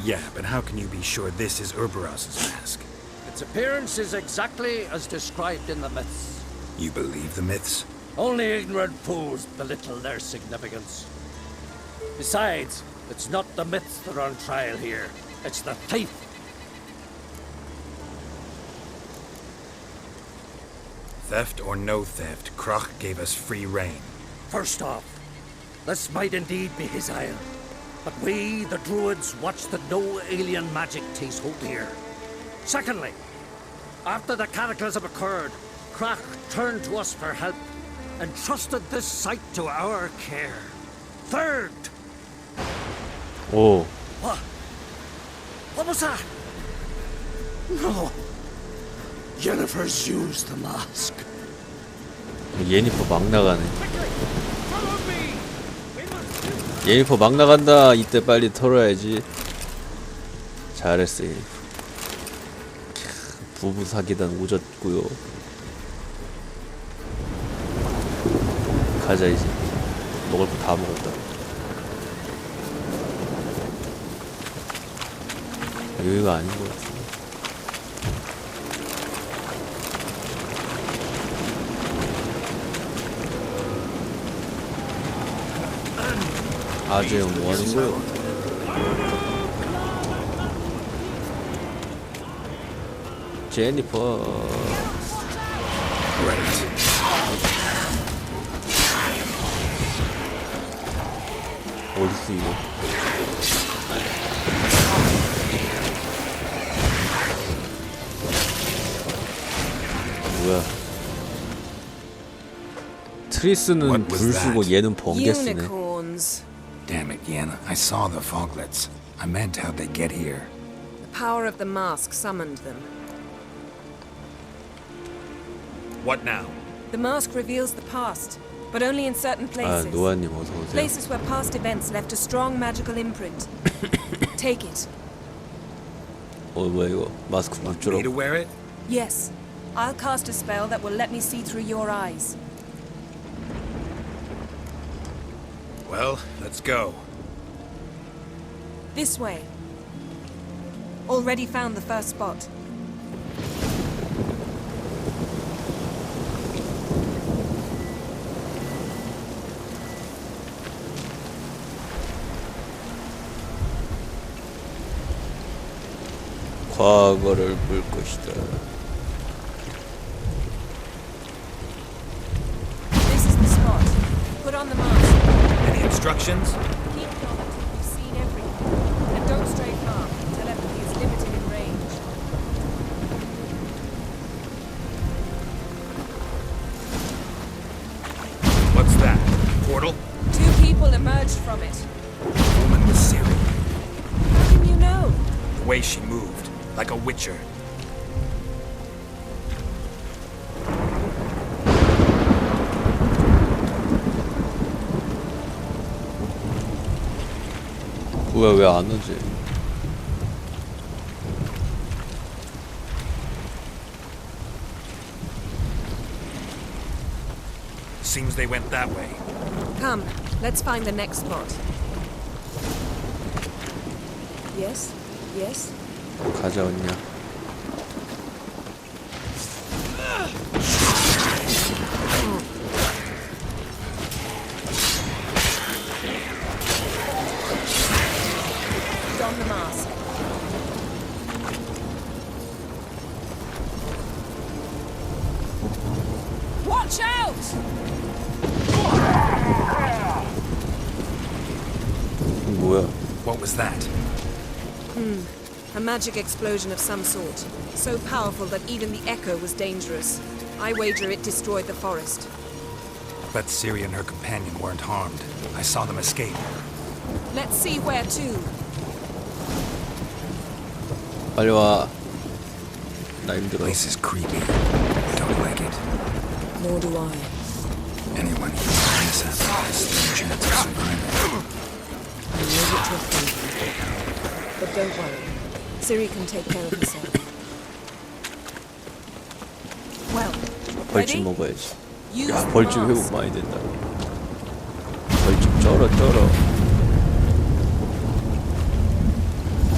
Yeah, but how can you be sure this is Urberos's mask? Its appearance is exactly as described in the myths. You believe the myths? Only ignorant fools belittle their significance. Besides, it's not the myths that are on trial here. It's the thief. Theft or no theft, Kroch gave us free rein. First off, this might indeed be his isle. But we, the druids, watch that no alien magic takes hold here. Secondly, after the cataclysm occurred, Kroch turned to us for help and trusted this site to our care. Third, 오, what was that? No. Jennifer's used the mask. 예니퍼 막 나가네. Follow me. We must 예니퍼 막 나간다. 이때 빨리 털어야지. 잘했어, 예니퍼. 부부 사기단 오졌고요. 가자 이제. 먹을 거 다 먹었다. 여기가 아닌 것 같은데. 아재 형 뭐 하는 거요? 제니퍼. 어딨어 이거? 뭐야? 트리스는 불 쓰고 얘는 번개 쓰네. Unicorns. Damn it, Yen. I saw the foglets. I meant how'd they get here. The power of the mask summoned them. What now? The mask reveals the past, but only in certain 아, places. 노아님 어서 오세요. Places where past events left a strong magical imprint. Take it. 뭐야 이거? 마스크 Me 붙주러. to wear it? Yes. I'll cast a spell that will let me see through your eyes. Well, let's go. This way. Already found the first spot. 과거를 볼 것이다. This is the spot. Put on the mask. Any instructions? Keep it on until you've seen everything. And don't stray far. Telepathy is limited in range. What's that? Portal? 2 people emerged from it. The woman was Syrian. How can you know? The way she moved, like a witcher. 뭐야 왜 안 오지? Seems they went that way. Come, let's find the next spot. Yes? Yes? 가자 언니야. Don the mask. Watch out! 뭐야? What was that? A magic explosion of some sort. So powerful that even the echo was dangerous. I wager it destroyed the forest. But Ciri and her companion weren't harmed. I saw them escape. Let's see where to. 빨리 와. 나 힘들어. Place is creepy. I don't like it. Nor do I. Anyone who finds us has no chance of surviving. I know what you're thinking. But don't worry. Ciri can take care of herself. Well, 벌집 ready? 먹어야지. Use 야 the 벌집 mask. 회복 많이 된다. 벌집 쩔어 쩔어.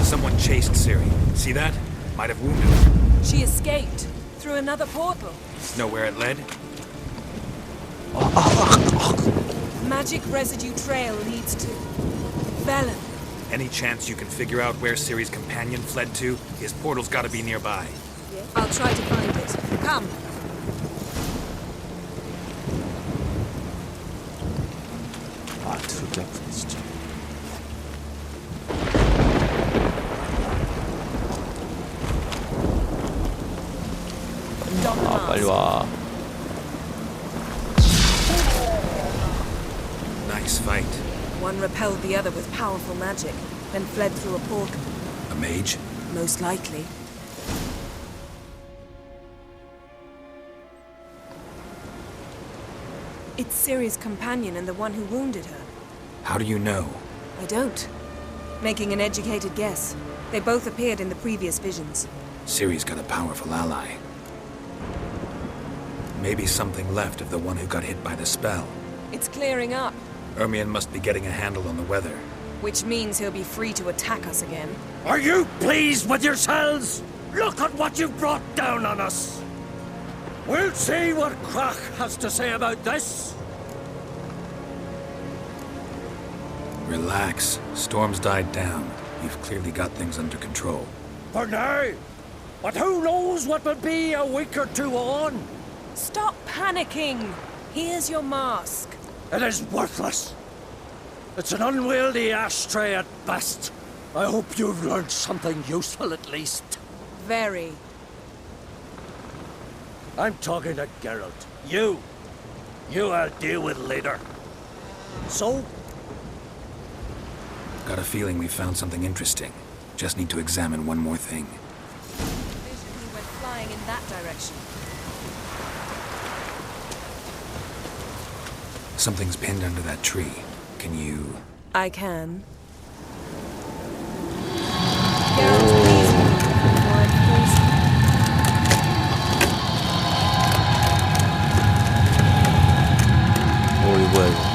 Some chased Ciri. See that? Might have wounded her. She escaped through another portal. Know where it led? Magic residue trail leads to Velen. Any chance you can figure out where Ciri's companion fled to? His portal's gotta be nearby. I'll try to find it. Come. 아 드럽게 아프네 진짜. 아 빨리 와. Nice fight. One repelled the other with powerful magic, then fled through a portal. A mage? Most likely. It's Ciri's companion and the one who wounded her. How do you know? I don't. Making an educated guess. They both appeared in the previous visions. Ciri's got a powerful ally. Maybe something left of the one who got hit by the spell. It's clearing up, Ermion must be getting a handle on the weather. which means he'll be free to attack us again. Are you pleased with yourselves? Look at what you've brought down on us. We'll see what Krach has to say about this. Relax. Storm's died down. You've clearly got things under control. For now. But who knows what will be a week or two on? Stop panicking! Here's your mask. It is worthless. It's an unwieldy ashtray at best. I hope you've learned something useful at least. Very. I'm talking to Geralt. You I'll deal with later. So, Got a feeling we found something interesting. Just need to examine one more thing. Vision he went flying in that direction. Something's pinned under that tree. Can you... I can. Geralt, please move before I force you. 이거 뭐야 이거.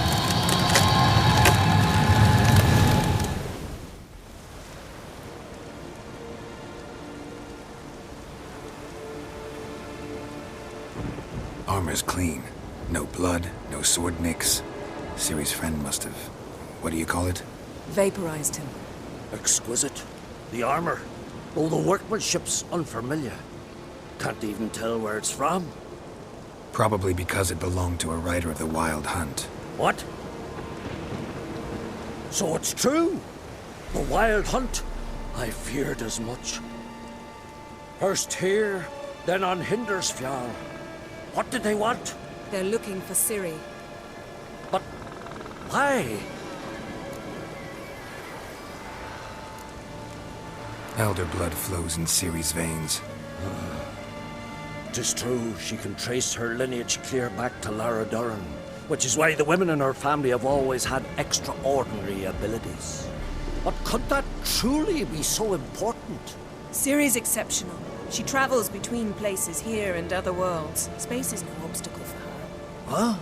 Armor's clean. No blood, no sword nicks. Ciri's friend must have... What do you call it? Vaporized him. exquisite. The armor, all the workmanship's unfamiliar. Can't even tell where it's from. Probably because it belonged to a rider of the Wild Hunt. What? So it's true? The Wild Hunt? I feared as much. First here, then on Hindersfjall. What did they want? They're looking for Ciri. But why? Elder blood flows in Ciri's veins. 'Tis true, she can trace her lineage clear back to Lara Duran, which is why the women in her family have always had extraordinary abilities. But could that truly be so important? Ciri's exceptional. She travels between places here and other worlds. Space is no obstacle for her. Huh?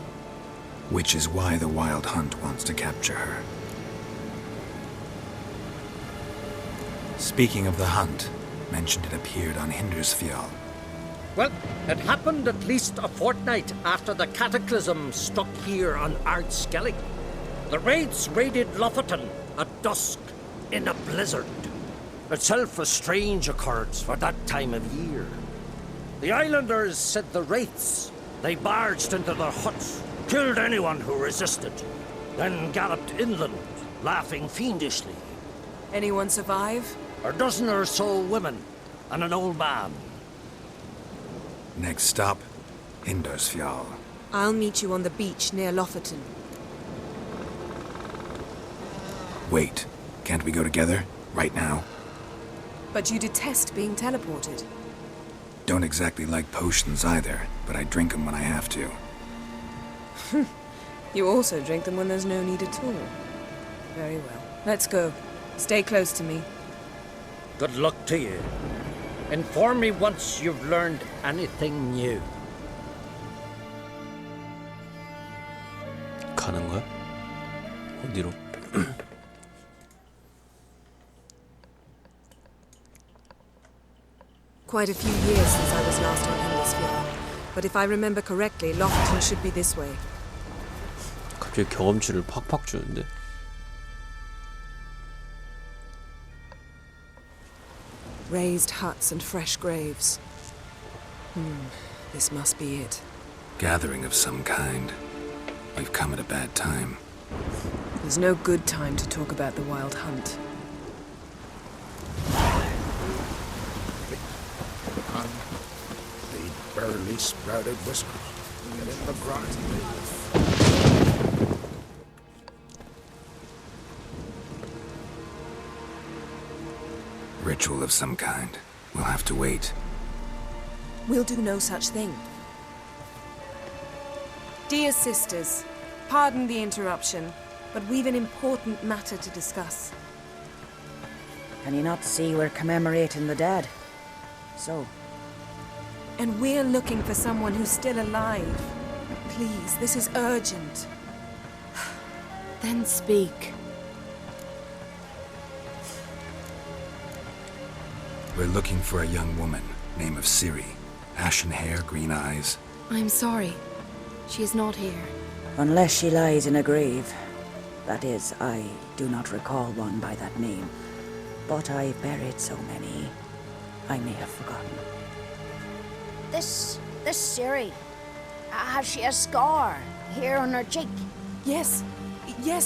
Which is why the Wild Hunt wants to capture her. Speaking of the hunt, mentioned it appeared on Hindersfjall. Well, it happened at least a fortnight after the cataclysm struck here on Ardskellig. The raids raided Lofoten at dusk in a blizzard. Itself a strange occurrence for that time of year. The islanders said the wraiths. They barged into their huts, killed anyone who resisted, then galloped inland, laughing fiendishly. Anyone survive? A dozen or so women and an old man. Next stop, Hindersfjall. I'll meet you on the beach near Lofoten. Wait, can't we go together? Right now? But you detest being teleported. Don't exactly like potions either, but I drink them when I have to. You also drink them when there's no need at all. Very well. Let's go. Stay close to me. Good luck to you. Inform me once you've learned anything new. 가는 거야? 어디로? Quite a few years since I was last on Hemisphere. But if I remember correctly, Lockton should be this way. 갑자기 경험치를 팍팍 주는데. Raised huts and fresh graves. This must be it. Gathering of some kind. We've come at a bad time. There's no good time to talk about the Wild Hunt. The barely sprouted whiskers. Get in the grind. Ritual of some kind. We'll have to wait. We'll do no such thing. Dear sisters, pardon the interruption, but we've an important matter to discuss. Can you not see we're commemorating the dead? So, And we're looking for someone who's still alive. Please, this is urgent. Then speak. We're looking for a young woman, name of Ciri. Ashen hair, green eyes. I'm sorry. She is not here. unless she lies in a grave. That is, I do not recall one by that name. But I've buried so many, I may have forgotten. This Ciri, has she a scar here on her cheek? Yes,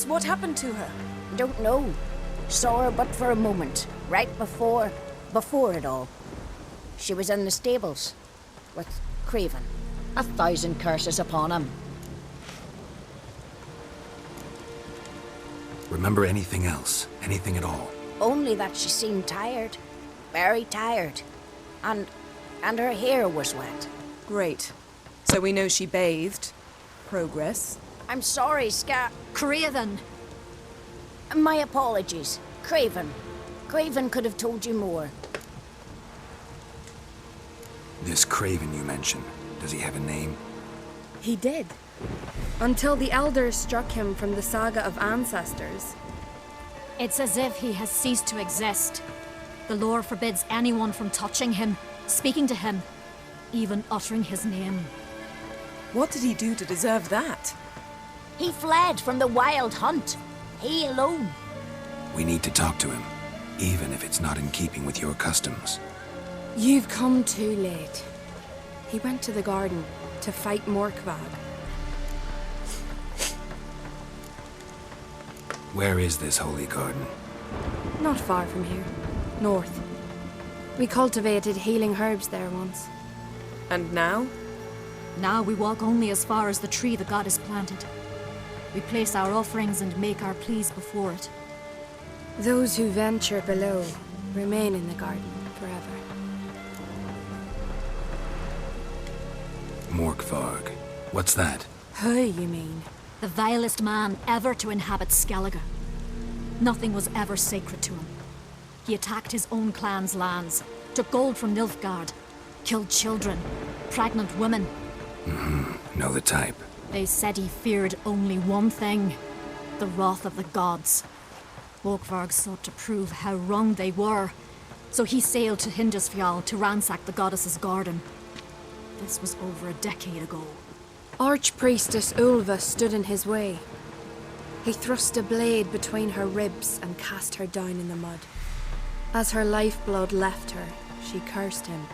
what happened to her? Don't know. Saw her but for a moment, right before it all. She was in the stables with Craven. 1,000 curses upon him. Remember anything else? Anything at all? Only that she seemed tired. Very tired. And her hair was wet. Great. So we know she bathed. Progress. I'm sorry, Craven! My apologies. Craven. Craven could have told you more. This Craven you mentioned, does he have a name? He did. Until the elders struck him from the saga of ancestors. It's as if he has ceased to exist. The lore forbids anyone from touching him, speaking to him, even uttering his name. What did he do to deserve that? He fled from the Wild Hunt. He alone. We need to talk to him, even if it's not in keeping with your customs. You've come too late. He went to the garden to fight Morkvad. Where is this holy garden? Not far from here. North. We cultivated healing herbs there once. And now? Now we walk only as far as the tree the goddess planted. We place our offerings and make our pleas before it. Those who venture below remain in the garden forever. Morkvarg. What's that? Who, you mean? The vilest man ever to inhabit Skellige. Nothing was ever sacred to him. He attacked his own clan's lands, took gold from Nilfgaard, killed children, pregnant women. Know the type. They said he feared only one thing, the wrath of the gods. Morkvarg sought to prove how wrong they were, so he sailed to Hindisfjall to ransack the goddess's garden. This was over a decade ago. Archpriestess Ulva stood in his way. He thrust a blade between her ribs and cast her down in the mud. As her lifeblood left her, she cursed him,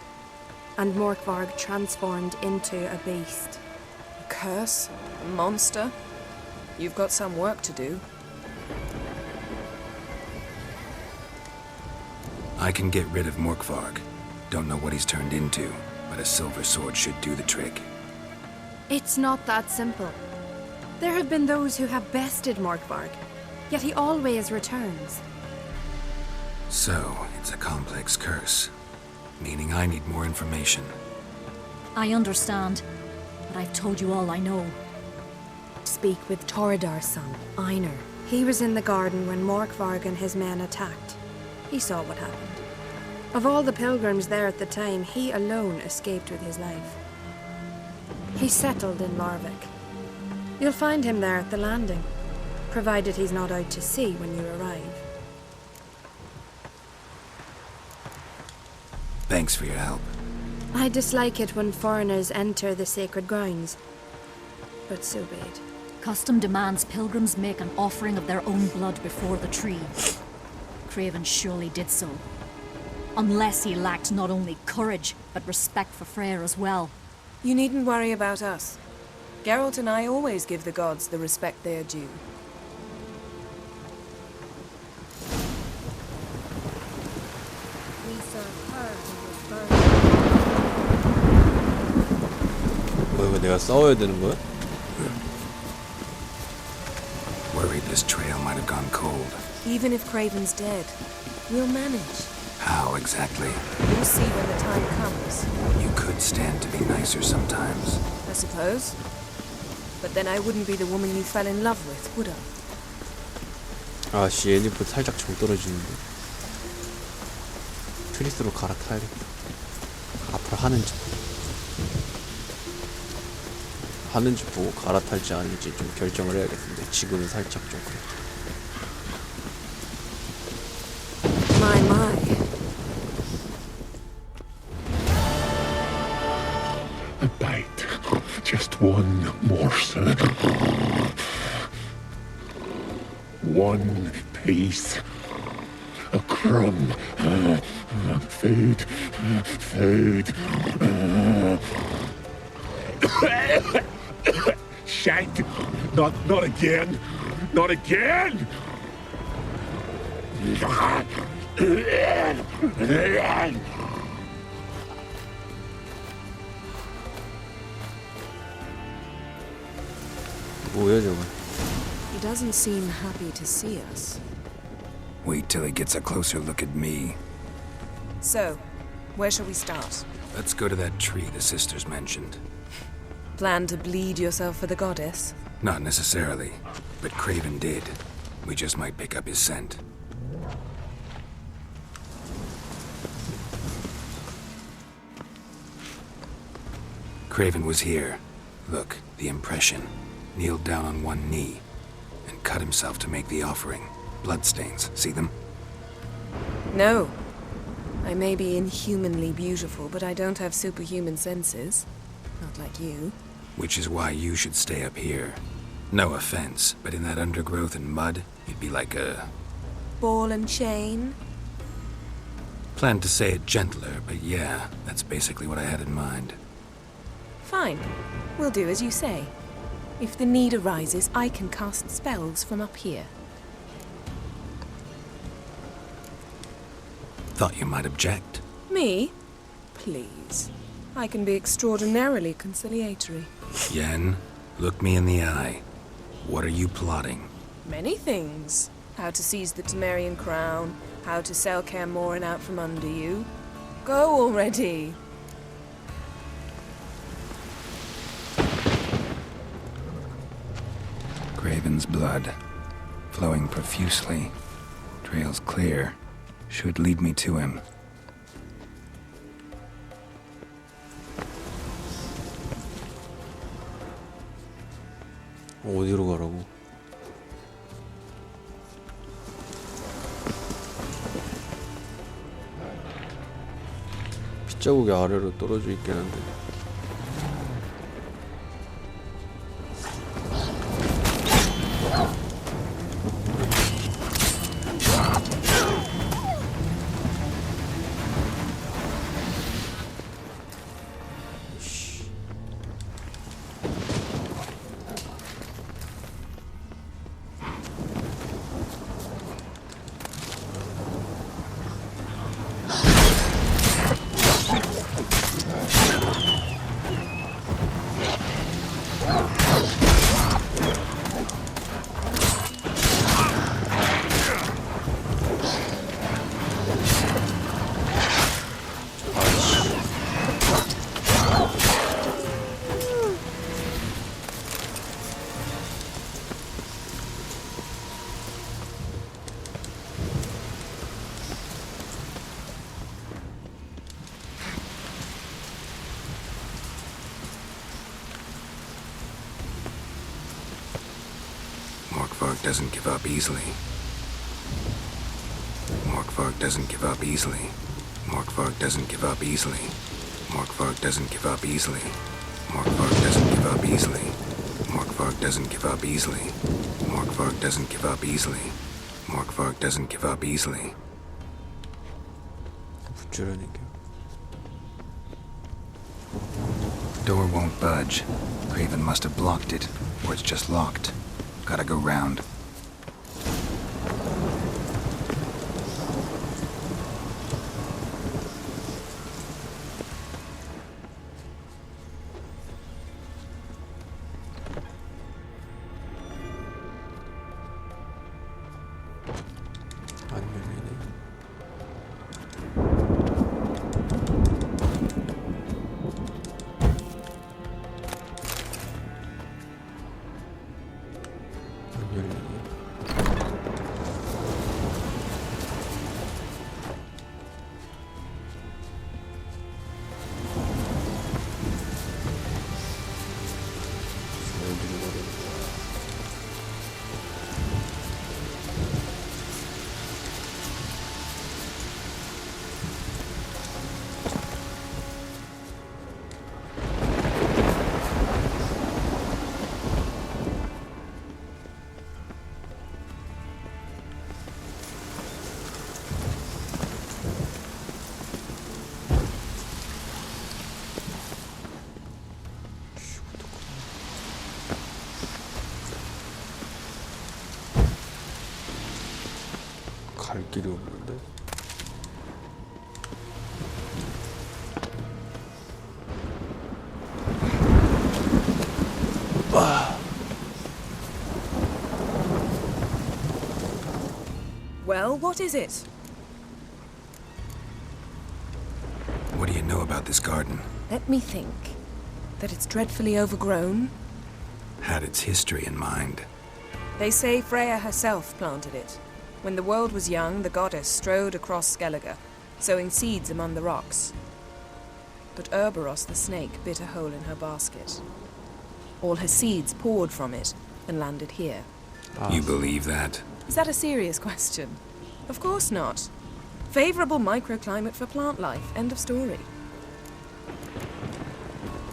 and Morkvarg transformed into a beast. A curse? A monster? You've got some work to do. I can get rid of Morkvarg. Don't know what he's turned into, but a silver sword should do the trick. It's not that simple. There have been those who have bested Morkvarg, yet he always returns. So, it's a complex curse, meaning I need more information. I understand, but I've told you all I know. Speak with Torridar's son, Einar. He was in the garden when Morkvarg and his men attacked. He saw what happened. Of all the pilgrims there at the time, he alone escaped with his life. He settled in Larvik. You'll find him there at the landing, provided he's not out to sea when you arrive. Thanks for your help. I dislike it when foreigners enter the sacred grounds. But so be it. Custom demands pilgrims make an offering of their own blood before the tree. Craven surely did so. Unless he lacked not only courage, but respect for Freyr as well. You needn't worry about us. Geralt and I always give the gods the respect they are due. We serve her who was burned. 뭐 이거 내가 싸워야 되는 거야? Worried this trail might have gone cold. Even if Craven's dead, we'll manage. How exactly? You'll see when the time comes, You could stand to be nicer sometimes. I suppose. But then I wouldn't be the woman you fell in love with, would I? 아씨 애니프 살짝 정 떨어지는데. 트리스로 갈아타야겠다. 앞으로 하는지 보고 갈아탈지 아닌지 좀 결정을 해야겠는데 지금은 살짝 좀 그래. My. A bite. Just one morsel. One piece. A crumb. Food. Food. Shank. Not again. Not again. 뭐야 저건? He doesn't seem happy to see us. Wait till he gets a closer look at me. So, where shall we start? Let's go to that tree the sisters mentioned. Plan to bleed yourself for the goddess? Not necessarily, but Craven did. We just might pick up his scent. Craven was here. Look, the impression. Kneeled down on one knee and cut himself to make the offering. Bloodstains, see them? No. I may be inhumanly beautiful, but I don't have superhuman senses. Not like you. Which is why you should stay up here. No offense, but in that undergrowth and mud, you'd be like a... Ball and chain? Planned to say it gentler, but yeah, that's basically what I had in mind. Fine. We'll do as you say. If the need arises, I can cast spells from up here. Thought you might object. Me? Please. I can be extraordinarily conciliatory. Yen, look me in the eye. What are you plotting? Many things. How to seize the Temerian crown, how to sell Kaer Morhen out from under you. Go already! Craven's blood, flowing profusely. Trail's clear. Should lead me to him. 어디로 가라고? 빗자국이 아래로 떨어져 있긴 한데. Morkvarg doesn't give up easily. Morkvarg doesn't give up easily. Morkvarg doesn't give up easily. Morkvarg doesn't give up easily. Morkvarg doesn't give up easily. Morkvarg doesn't give up easily. Morkvarg doesn't give up easily. Morkvarg doesn't give up easily. 붙주라니까. Door won't budge. Craven must have blocked it, or it's just locked. Gotta go round. 안 열리네. 안 열리네. 어디로 가야 되는 거야? 갈 길이 없는데? Well, what is it? What do you know about this garden? Let me think. That it's dreadfully overgrown. Had its history in mind. They say Freya herself planted it. When the world was young, the goddess strode across Skellige, sowing seeds among the rocks. But Urboros the snake bit a hole in her basket. All her seeds poured from it and landed here. You believe that? Is that a serious question? Of course not. Favorable microclimate for plant life. End of story.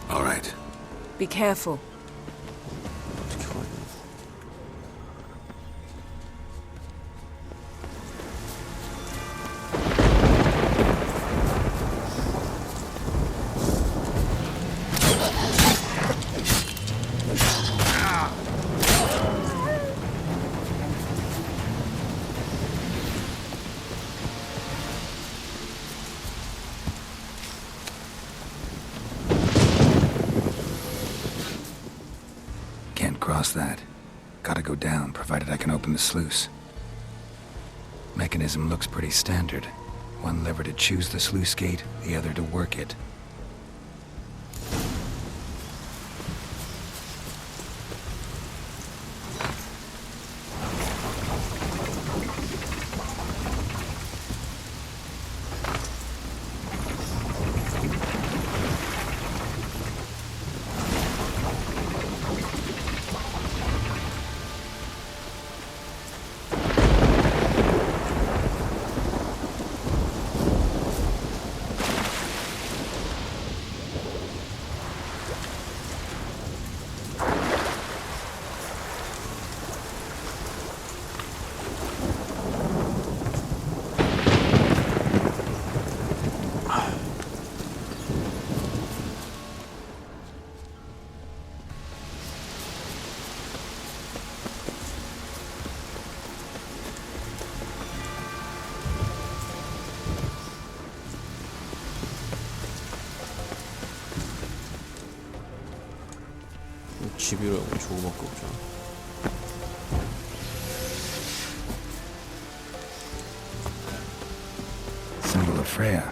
All right. Be careful. 어떻게 가냐? Can't cross that. Gotta go down, provided I can open the sluice. Mechanism looks pretty standard. One lever to choose the sluice gate, the other to work it. 집이라고 저거밖에 없잖아. Symbol of Freya.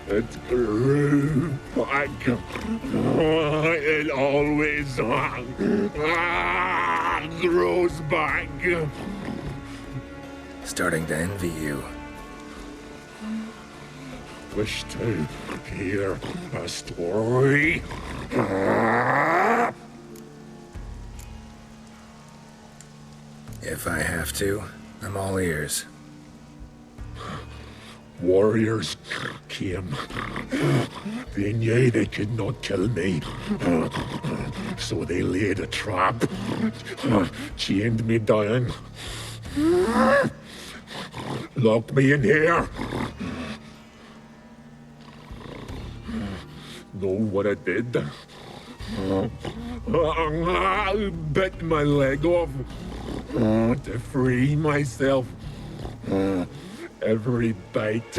It grew back. It always grows back. Starting to envy you. wish to hear a story? If I have to, I'm all ears. Warriors came. They knew they could not kill me. So they laid a trap, chained me down, locked me in here. Know what I did? I bit my leg off to free myself. Every bite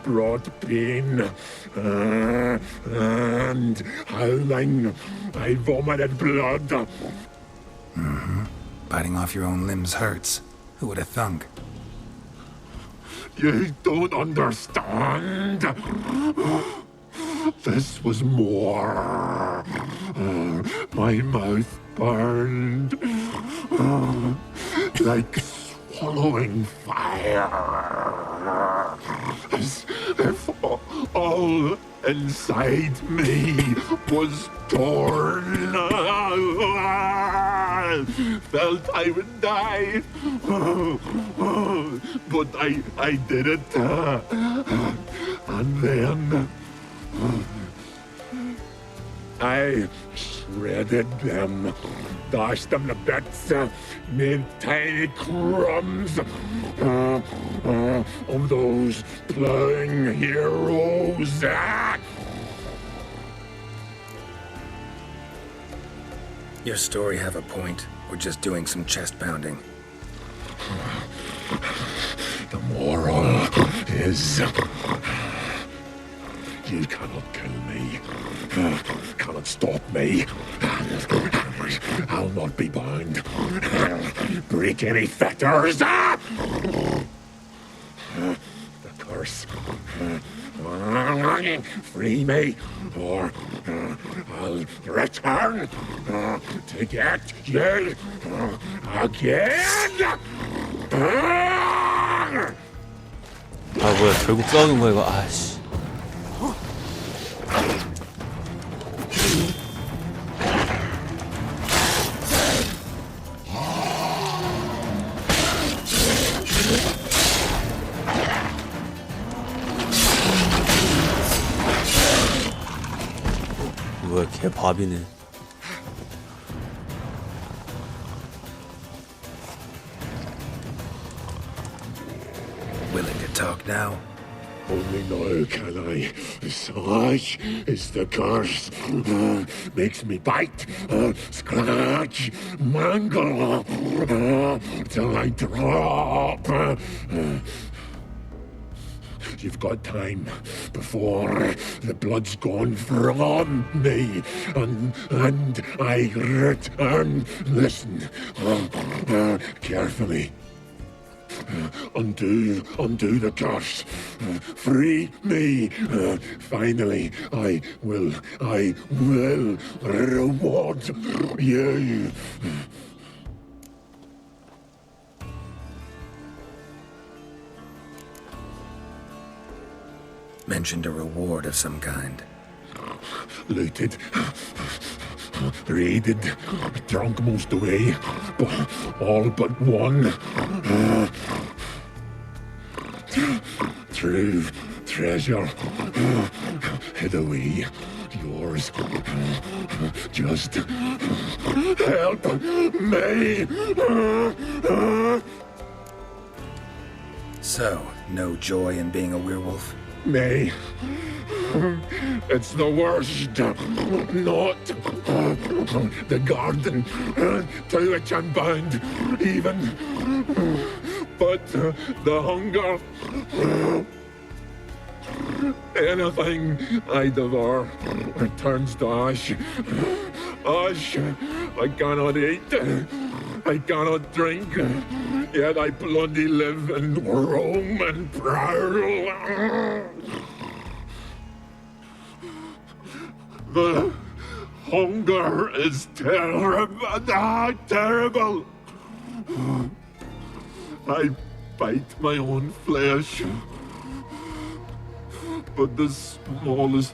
brought pain, and howling, I vomited blood. Mm-hmm. Biting off your own limbs hurts. Who would have thunk? You don't understand. This was more. My mouth burned like swallowing fire, as if all inside me was torn. Felt I would die, but I did it, and then I shredded them, dashed them to bits, made tiny crumbs of those plowing heroes. Your story have a point. We're just doing some chest pounding. The moral is, you cannot kill me, cannot stop me. I'll not be bound. Break any fetters. The curse. Free me, or I'll return to get you again. 아 뭐야 결국 싸우는 거야 이거. 아씨. 뭐야 걔 밥이네. Willing to talk now? Only now can I. Such is the curse. Makes me bite, scratch, mangle, till I drop. You've got time before the blood's gone from me, and I return. Listen, carefully. Undo the curse. Free me. Finally, I will reward you. Mentioned a reward of some kind. Looted, raided, drunk most away, all but one. True treasure hid away. Yours. Just help me. So, no joy in being a werewolf? Nay, it's the worst. Not the garden to which I'm bound, even, but the hunger. Anything I devour turns to ash. Ash I cannot eat, I cannot drink, yet I bloody live and roam and prowl. The hunger is terrible, terrible. I bite my own flesh. but the smallest